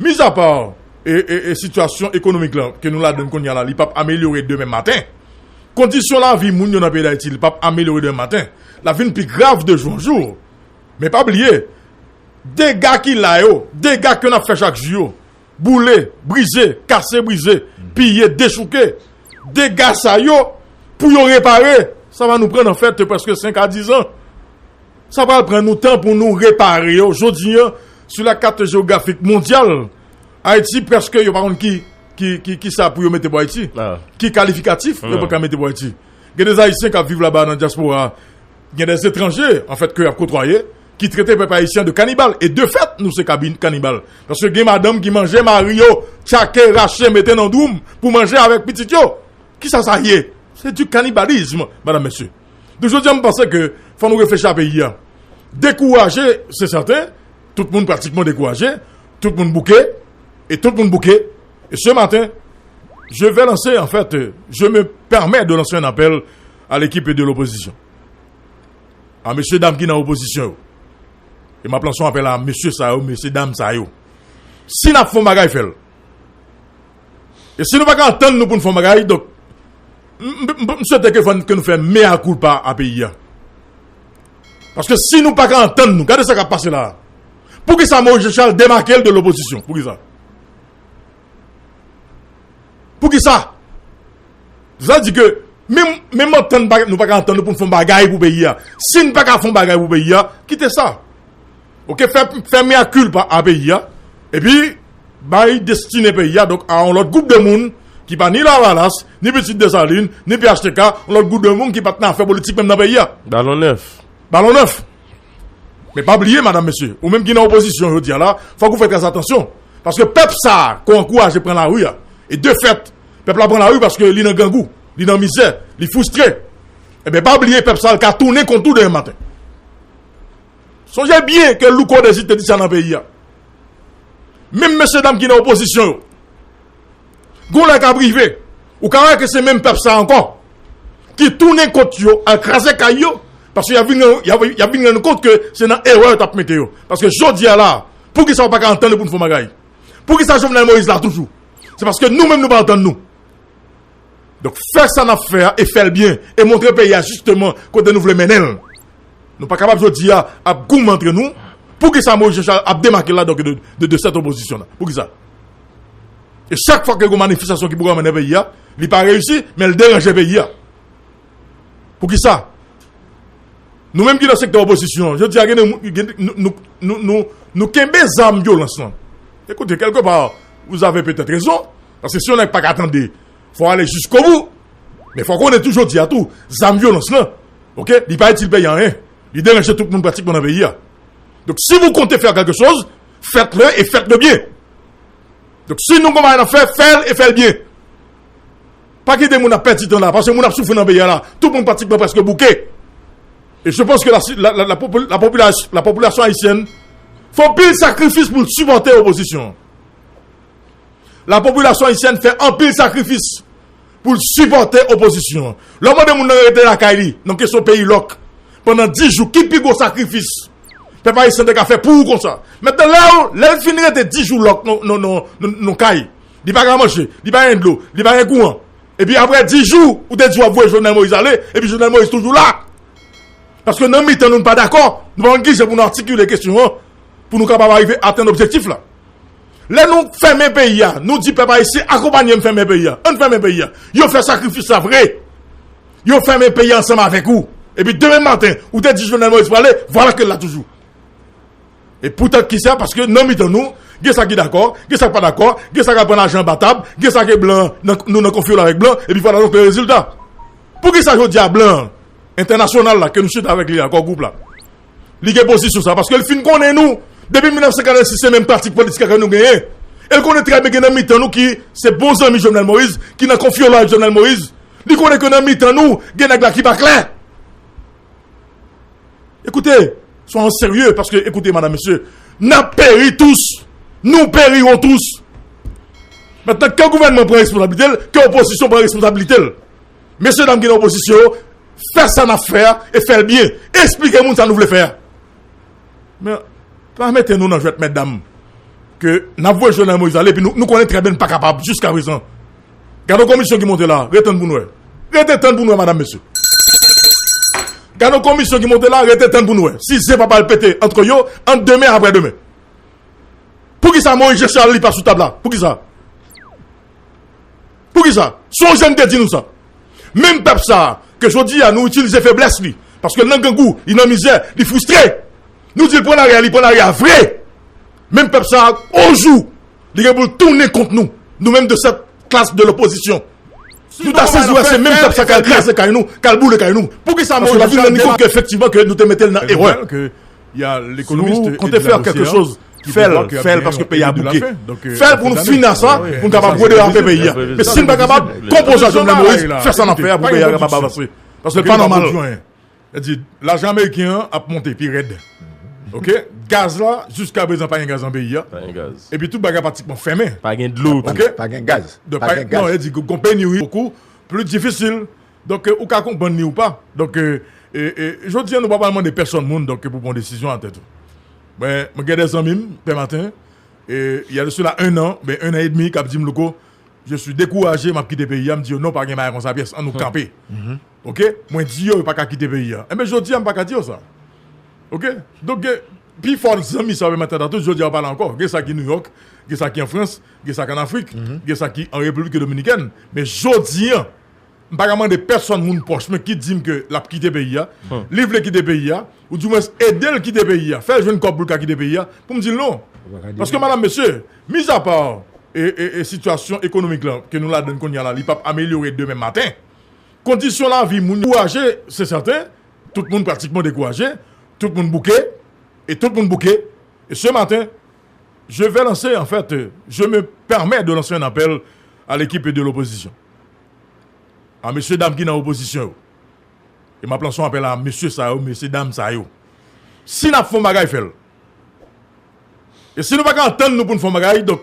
Mis à part et situation économique là que nous la donne qu'on y a là, il pas améliorer demain matin. Condition la vie moun yo dans pays d'Haïti, il pas améliorer demain matin. La vie plus grave de jour en jour. Mais pas oublier dégâts qui là yo, dégâts qu'on a fait chaque jour. Bouler, briser, casser, briser, piller, déchouquer. Dégâts ça yo pour yo réparer, ça va nous prendre en fait presque 5 à 10 ans. Ça va prendre nous temps pour nous réparer aujourd'hui sur la carte géographique mondiale. Haïti presque yo par contre qui ça pour mettre pour Haïti qui qualificatif pour mettre pour Haïti. Il y a des Haïtiens qui vivent là-bas dans la diaspora, il y a des étrangers en fait que a côtoyé qui traitaient les Haïtiens de cannibales et de fait nous c'est cabine cannibale parce que des madame qui mangeait Mario, tchaké, raché, mettait dans doum pour manger avec petit yo. Qui ça y est? C'est du cannibalisme madame monsieur. Donc je dis me penser que faut nous réfléchir à pays. Découragé, c'est certain, tout le monde pratiquement découragé, tout le monde bouqué. Et tout le monde bouquet. Et ce matin, je vais lancer, en fait, je me permets de lancer un appel à l'équipe de l'opposition. À messieurs, dames qui sont dans l'opposition. Et ma plan son appel à messieurs, messieurs, dames, ça. Si nous faisons bagaille, fait. Et si nous ne pouvons pas entendre nous pour nous faire bagaille, donc, je souhaite que nous fassions mea culpa à pays. Parce que si nous ne pouvons pas entendre nous, regardez ce qui a passé là. Pour que ça, Moïse Charles démarque de l'opposition. Pour que ça. Pour qui ça? Ça dit que même entendre nous pas entendre pour faire bagaille pour pays. Si nous pas faire bagaille pour pays, quittez ça. OK, faire mea culpa à pays et puis bail destiné pays donc à un autre groupe de monde qui pas ni la Wallace, ni Petite Desalines, ni PHTK, l'autre groupe de monde qui pas faire politique même dans pays. Ballon neuf. Ballon neuf. Mais pas oublier madame monsieur, ou même qui est en opposition, je dis là, faut que vous faites très attention parce que peuple ça qu'on encourage prendre la rue. Et de fait, peuple a prend la rue parce que il dans gangou, il dans misère, il frustré. Et bien pas oublier peuple ça qui a tourné contre tout demain matin. Songez bien que Louko décide de dire ça dans le pays. Même messieurs dames qui sont en opposition, gon la ka privé, ou quand que c'est même peuple ça encore qui tourne contre yo, à craser caillou parce qu'il y a vu rendre compte que c'est une erreur t'a météo parce que jodi là, pour qui ça pas entendre pour nous faire bagaille. Pour qui ça Jovenel Moïse là toujours. C'est parce que nous-mêmes nous pas entendre nous. Donc faire ça n'a faire et faire le bien et montrer le pays justement côté nous voulons mener. Nous pas capable de dire à goum entre nous pour que ça Moïse a démarqué là donc de cette opposition là. Pour que ça. Et chaque fois que une manifestation qui pourrait mener le pays, il pas réussi mais il dérange le pays. Pour qui ça? Nous-mêmes qui dans le secteur opposition, je dis à nous kembe zam violence. Écoutez, quelque part, vous avez peut-être raison. Parce que si on n'a pas qu'à attendre, il faut aller jusqu'au bout. Mais il faut qu'on ait toujours dit à tout. Zam violence là. Ok? Il pas est-il payant rien. Il dérange tout le monde pratiquement dans le pays. Donc si vous comptez faire quelque chose, faites-le et faites-le bien. Donc si nous commençons à faire, faites-le et faites-le bien. Pas qu'il y ait des gens qui perdent temps là. Parce que nous avons souffert dans le pays là. Tout le monde pratiquement presque bouquet. Et je pense que la population haïtienne faut pile sacrifice pour supporter l'opposition. La population haïtienne fait un pile sacrifice pour supporter l'opposition. L'homme de moun arrêté la Kaili, donc son pays loc pendant 10 jours, qui pique au sacrifice. Peuple haïtien de fait pour comme ça. Maintenant là, les finir de 10 jours loc non Kaili. Il pas manger, il pas de l'eau, il pas courant. Et puis après 10 jours, ou des jours voir Jovenel Moïse aller et puis Jovenel Moïse toujours là. Parce que nous ne sommes pas d'accord. Nous avons dit pour nous articuler les questions pour nous capables d'arriver à atteindre l'objectif là. Là, nous fermons le pays. Nous disons, papa, ici, accompagnez nous fermer le pays. On ferme le pays. Ils ont fait sacrifice, c'est vrai. Ils ont fermé le pays ensemble avec vous. Et puis demain matin, vous avez dit Jovenel Moïse pour aller, voilà que là toujours. Et pourtant, qui c'est? Parce que nous mettons nous, il y a ça qui est d'accord, il y a ça qui n'est pas d'accord, il y a ça qui prend l'argent battable, il y a ça qui est blanc, nous nous confions avec blanc, et puis voilà donc le résultat. Pour qui ça je dis à blanc? International là, que nous sommes avec lui, encore groupe là. Il y a position ça, parce que le film qu'on est nous, depuis 1956, c'est même parti politique que nous gagnons. Elle connaît très bien que nous mettons nous qui, c'est bons amis Jovenel Moïse, qui n'a confié là avec Jovenel Moïse. Il connaît que nous mettons nous, qui n'a qui pas clair. Écoutez, soyons sérieux, parce que, écoutez, madame, monsieur, nous périrons tous. Nous périrons tous. Maintenant, que le gouvernement prend responsabilité, que l'opposition prend responsabilité. Messieurs, dames qui sont en opposition, faire ça en affaire et faire bien. Expliquez-nous ça nous voulons faire. Mais, permettez-nous dans le jeu, mesdames. que n'a voué Jovenel Moïse aller puis nous connaissons très bien pas capable jusqu'à présent. Quand nos commissions qui montent là, retentez pour nous. Retentez pour nous madame monsieur. Quand nos commissions qui montent là, retentez pour nous. Si c'est pas le péter entre eux, entre demain après demain. Pour qui ça Moïse Charles pas sous table là? Pour qui ça? Pour qui ça? Son jeune te dit nous ça. Même peuple ça que je dis à nous utiliser faiblesse lui parce que l'angangou, il est en misère, il est frustré. Nous dit prend la vrai. Même peuple ça au jour, il est pour tourner contre nous. Nous-mêmes de cette classe de l'opposition. Tout à ces jours, c'est même peuple ça qui a classé nous, qui a boule nous. Pour qui ça Moïse la ville nous que effectivement que nous te mettons dans erreur. Il y a l'économiste quand faire quelque chose Faire parce que le pays a bouqué. Faire pour nous finir ça, pour nous capables de faire le pays. Mais si nous ne sommes pas capables de composer Jovenel Moïse, faire ça en affaire pour que le pays soit avancer. Parce que c'est pas normal. L'argent américain a monté, puis raide. Ok? Gaz là, jusqu'à présent, pas de gaz en pays. Et puis tout le bagage pratiquement fermé. Pas de l'eau. Pas de gaz. Non, il dit que compagnie beaucoup plus difficile. Donc, ou qu'à comprendre ou pas. Donc, je dis, nous ne pouvons pas demander personne donc pour prendre une décision en tête. Ben, je regarde des amis, ce matin, et il y a de cela un an et demi, qui dit je suis découragé, je vais quitter le pays, je me dis non, pas de comme ça, pièce, on nous camper. Ok? Moi, je dis, je ne vais pas quitter le pays. Mais je dis, je ne vais pas dire ça. Ok? Donc, puis, force amis, ça va maintenant, je dis, on parle encore. Il y a ça qui est New York, il y a ça qui est en France, il y a ça qui est en Afrique, il y a ça qui est en République Dominicaine. Mais je dis, je ne vais pas demander personne mon poche, mais qui dit que la quitter le pays, livre le quitter le pays, ou du moins aider le quitter le pays, faire jouer une coupe pour quitter le pays, pour me dire non. Parce que madame, monsieur, mis à part et situation économique là, que nous la donnons qu'on y a là, il peut améliorer demain matin. Condition la vie, moun découragé, c'est certain, tout le monde pratiquement découragé, tout le monde bouqué, et tout le monde bouqué. Et ce matin, je vais lancer, en fait, je me permets de lancer un appel à l'équipe de l'opposition. À messieurs, dames qui sont dans l'opposition. Et ma plan son appel à messieurs, ça, messieurs, dames, ça. Si nous faisons bagaille, fait. Et si nous ne pouvons pas entendre nous pour nous faire bagaille, donc,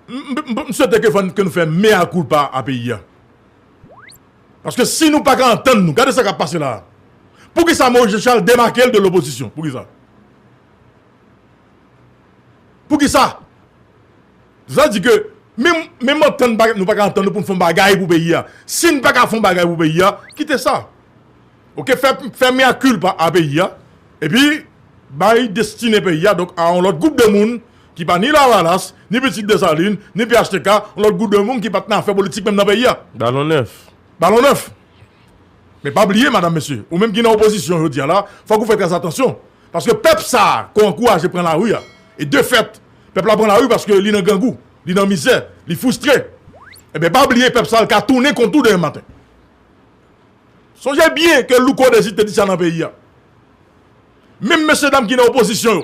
je souhaite que nous fassions meilleur culpa à pays. Parce que si nous ne pouvons pas entendre nous, regardez ce qui a passé là. Pour que ça Moïse Charles démarque de l'opposition? Pour qui ça? Pour qui ça? Ça dit que même entendre nous pas entendre pour faire bagaille pour pays. Si nous pas faire bagaille pour pays, quittez ça. OK, faire meilleur culpa à pays et puis bail destiné pays donc à un autre groupe de monde qui pas ni la Wallace, ni Petite Desalines, ni PHTK, un autre groupe de monde qui pas dans faire politique même dans pays. Ballon neuf. Ballon neuf. Mais pas oublier madame monsieur, ou même qui dans opposition je dis là, faut que vous faites très attention parce que peuple ça qu'on encourage prendre la rue et de fait, peuple prend la rue parce que il dans gangou, il dans misère, il frustré. Et bien pas oublier peuple ça qui a tourné contre tout demain matin. Songez bien que Louko décide de dire ça dans le pays. Même messieurs dames qui sont en opposition,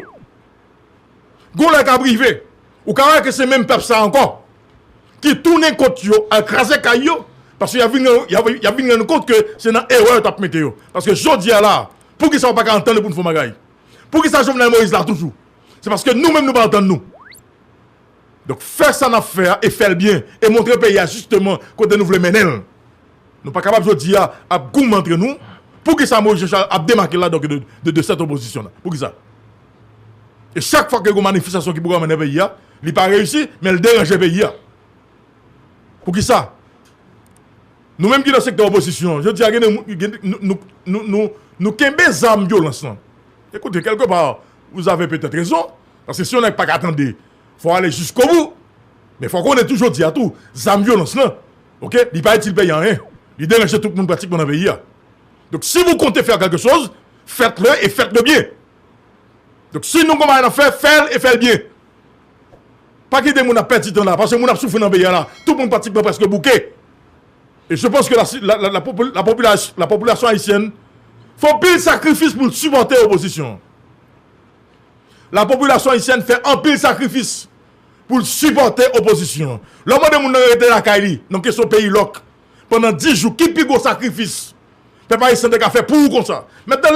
vous avez privé, ou quand que c'est même peuple ça encore, qui tourne contre eux, à craser caillou, parce qu'il y a vu compte que c'est dans erreur de météo. Parce que je dis là, pour qu'ils ne soient pas entendre pour nous faire magaille, pour qu'ils sachent Jovenel Moïse là toujours, c'est parce que nous-mêmes nous ne pas entendre nous. Donc faire ça dans affaire et faire bien, et montrer au pays justement côté nous voulons mener. Nous ne sommes pas capables de dire à goût entre nous, pour que ça Moïse Charles a démarqué là donc de cette opposition là. Pour que ça. Et chaque fois que vous manifestation qui pourrait mener le pays, il n'est pas réussi, mais il dérange le pays. Pour qui ça? Nous-mêmes qui dans le secteur opposition, je dis à nous kembe zam violence. Écoutez, quelque part, vous avez peut-être raison, parce que si on n'a pas qu'attendre, il faut aller jusqu'au bout. Mais il faut qu'on ait toujours dit à tout, zam violence là. OK? Il n'est pas utile payant rien. Il dérange tout le monde pratiquement dans le pays. Donc si vous comptez faire quelque chose, faites-le et faites-le bien. Donc si nous commençons à faire, faites et faites bien. Pas qu'il y ait des gens qui perdent temps là, parce que les gens qui souffrent dans le pays là, tout le monde pratiquement presque bouquet. Et je pense que la population haïtienne faut pile sacrifice pour supporter l'opposition. La population haïtienne fait un pile sacrifice pour supporter l'opposition. Le monde de monde été la Kaili, donc que son pays loc pendant 10 jours, qui pique au sacrifice? Peuple haïtien de fait pour comme ça. Maintenant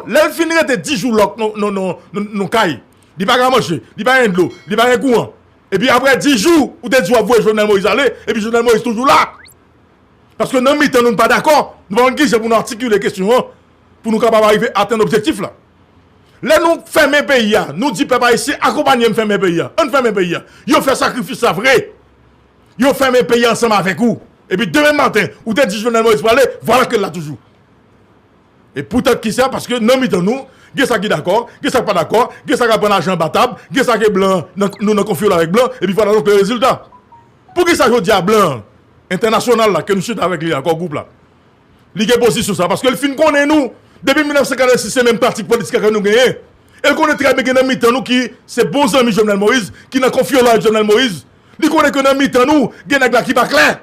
là, elle finirait 10 jours loc non Kaili. Il pas manger, il pas rien de l'eau, il pas rien courant. Et puis après 10 jours, ou 10 jours voir Jovenel Moïse aller, et puis Jovenel Moïse toujours là. Parce que nous ne sommes pas d'accord. Nous allons guider pour nous articuler les questions pour nous capables d'arriver à atteindre l'objectif là. Là, nous fermons le pays, nous disons, peuple ici, accompagnez-nous fermer le pays. On ferme le pays. Ils ont fait sacrifice, ça vrai. Ils ont fermé le pays ensemble avec vous. Et puis demain matin, ou t'es dit Jovenel Moïse parler, voilà que là toujours. Et peut-être qui ça, parce que non, nous, il y a ça qui est d'accord, il y a ça qui n'est pas d'accord, il y a ça qui prend l'argent battable, il y a ça qui est blanc, nous nous confions avec blanc, et puis voilà donc le résultat. Pour qui ça, je dis à blanc, international, là, que nous sommes avec lui, encore groupe là. Il y a position ça, parce que le film connaît nous, depuis 1946, c'est le même parti politique que nous gagnons. Et il connaît très bien que nous, nous qui, c'est bons amis Jovenel Moïse, qui n'a confiance avec Jovenel Moïse. Il connaît que nous, nous, gagnons là qui pas clair.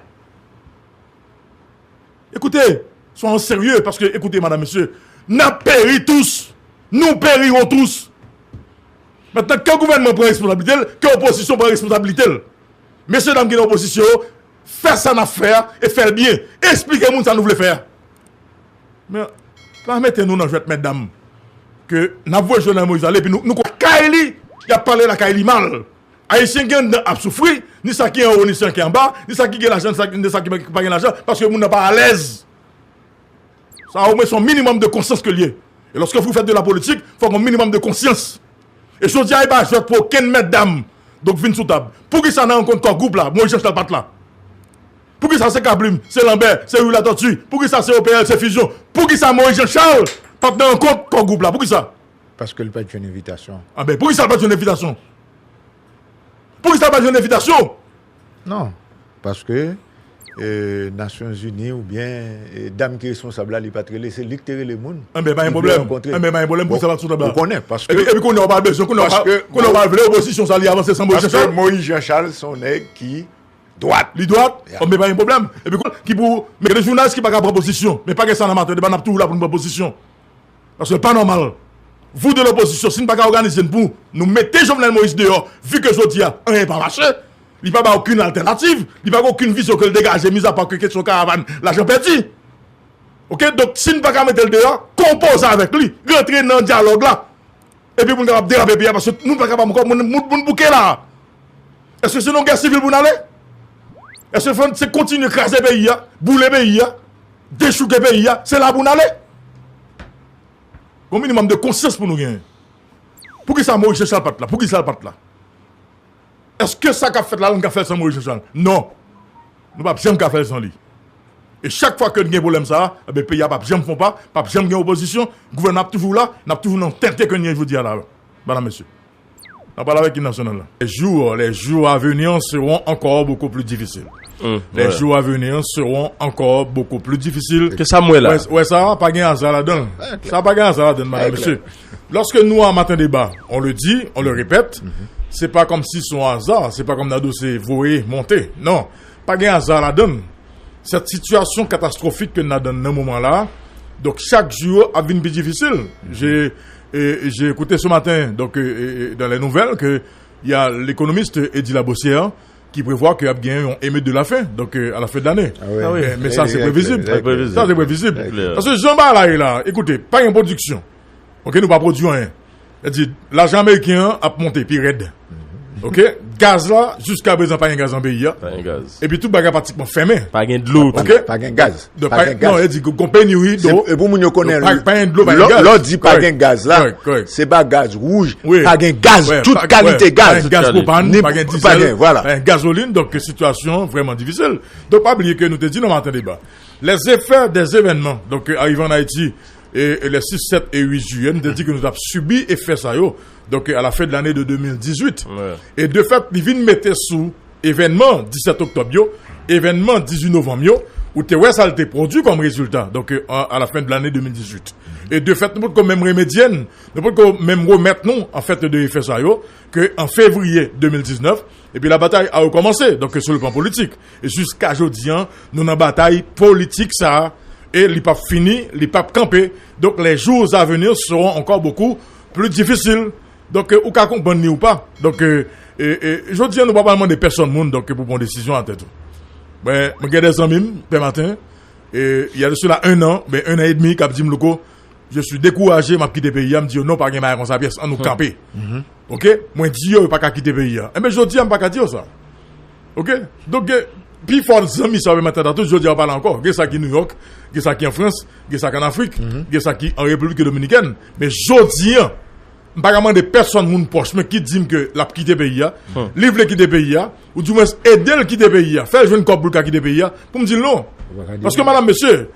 Écoutez, soyons sérieux, parce que, écoutez, madame, monsieur, nous péris tous. Nous périrons tous. Maintenant, que le gouvernement prend responsabilité, que l'opposition prend responsabilité. Messieurs, dames qui sont en opposition, faites ça dans faire et faites bien. Expliquez-nous ce que nous voulons faire. Mais, permettez-nous dans le jeu, mesdames, que nous avons Jovenel Moïse aller, puis nous, Kaili, il a parlé la Kaili mal. Haïtien qui a souffert, ni ça qui est en haut, ni ça qui est en bas, ni ça qui a l'argent, ni ça qui n'a pas l'argent, parce que nous n'avons pas à l'aise. Ça a au moins son minimum de conscience que lié. Et lorsque vous faites de la politique, il faut un minimum de conscience. Et je dis, je vais pour aucune mesdames, donc viens sous table. Pour qui ça n'a encore un groupe là, moi je ne pas là. Pour qui ça c'est Kablim, c'est Lambert, c'est Rue La Tortue, pour qui ça c'est OPL, c'est Fusion, pour qui ça Moïse Jean-Charles, pas dans un compte un groupe là, pour qui ça? Parce que le pas une invitation. Ah ben, pour qui ça pas une invitation? Pour qui ça pas une invitation? Non, parce que Nations Unies ou bien dame qui est responsable là, il pas trailer, c'est lictérer les monde. Ah ben, pas un problème. Ah ben, pas un problème pour ça va tout d'abord. On connaît parce que. Et puis qu'on n'a pas besoin, qu'on n'a pas voulu l'opposition, ça allait avancer sans Moïse Jean-Charles. Parce que Moïse Jean-Charles, son nègre qui. Droite. Les droites, on met pas un problème. Et puis, qui pour. Mais les journalistes qui pas de proposition, mais pas que ça n'a pas de tout là pour une proposition. Parce que pas normal. Vous de l'opposition, si vous n'avez pas organisé pour nous mettez Jovenel Moïse dehors, vu que je dis, on n'est pas marché, il n'y a pas aucune alternative, il n'y a pas aucune vision que le dégage, mis à part que question caravane, l'argent perdu. Ok, donc si nous ne pouvons pas mettre le dehors, composez avec lui, rentrez dans le dialogue là. Et puis, vous ne pouvez pas déraper, parce que nous ne pouvons pas encore nous bouquer là. Est-ce que c'est une guerre civile pour nous aller? Est-ce que c'est continuer à craser le pays, bouler le pays, déchouquer le pays, c'est là pour nous aller? Au minimum de conscience pour nous gagner. Pour qui ça Moïse Jean-Charles pas là? Pour qui ça pas là? Est-ce que ça qu'a fait là, on a fait sans Moïse Jean-Charles? Non. Nous ne pouvons pas faire sans lui. Et chaque fois que nous avons un problème, le pays n'a pas jamais font pas jamais gagné opposition, le gouvernement est toujours là, n'a toujours dans tête que nous vous dire là. Madame, monsieur. On parle avec une nationale là. Les jours à venir seront encore beaucoup plus difficiles. Les jours à venir seront encore beaucoup plus difficiles. Que ça mouille là. Ouais, ça va pas gagner un hasard là-dedans. Ça va pas gagner un hasard là-dedans, madame, monsieur. Lorsque nous, en matin débat, on le dit, on le répète, c'est pas comme si son hasard, c'est pas comme Nado c'est voué, monté. Non. Pas gagner un hasard là-dedans. Cette situation catastrophique que nous avons dans ce moment-là, donc chaque jour a une plus difficile. J'ai écouté ce matin, donc, dans les nouvelles, que il y a l'économiste Eddy Labossière, qui prévoit qu'il y a bien un émeute de la faim, donc à la fin de l'année. Ah oui. Mais ça, c'est prévisible. Ça, c'est prévisible. Clair. Parce que Jean-Bart là, écoutez, pas une production. Ok, nous pas produisons rien. C'est-à-dire, l'argent américain a monté, puis raide. Ok, gaz là, jusqu'à présent, pas un gaz en pays. Pas un gaz. Et puis tout bagage pratiquement fermé. Pas de l'eau. Ok? Pas de gaz. Non, il dit qu'on paye ni d'eau. Et pour nous connaître, pas de l'eau, pas de gaz. l'autre dit pas de gaz là. C'est pas gaz rouge. Pas de gaz. Toute qualité gaz. Gaz propane, pas de diesel. Voilà. Gasoline, donc situation vraiment difficile. Donc pas oublier que nous te dit dans le matin débat. Les effets des événements, donc arrivant en Haïti, et les 6, 7 et 8 juillet, nous te dit que nous avons subi effet ça yo. Donc à la fin de l'année de 2018. Ouais. Et de fait, ils viennent mettre sous événement 17 octobre, yo, événement 18 novembre, yo, où ça a été produit comme résultat. Donc à la fin de l'année 2018. Et de fait, nous pouvons même remédier, nous pouvons même remettre nous en fait de effet ça yo, que en février 2019, et puis la bataille a recommencé, donc sur le plan politique. Et jusqu'à aujourd'hui, nous avons une bataille politique ça, et il n'est pas fini, il n'est pas campé. Donc les jours à venir seront encore beaucoup plus difficiles. Donc, ou qu'à comprendre ou pas. Donc, je dis, nous ne pas demander personne monde donc pour prendre décision en tête. Ben, je regarde des amis, ce matin, et il y a de cela un an et demi, qui a dit, je suis découragé, m'a quitté le pays, me dit, non, pas gagner comme ça, pièce, on nous camper. Ok? Moi, je dis, pas quitter le pays. Eh bien, je dis, je ne pas dire ça. Ok? Donc, puis, il faut des amis, ça va maintenant, je dis, on parle encore. Il y a ça qui est New York, il y a ça qui est en France, il y a ça qui est en Afrique, il y a ça qui est en République Dominicaine. Mais je dis, pas demander personne moun poche mais qui dit que l'a quitter pays a, livre quitter pays a ou du moins aider le quitter pays a, faire jeune couple qui quitter pays a pour me dire non. Parce que madame monsieur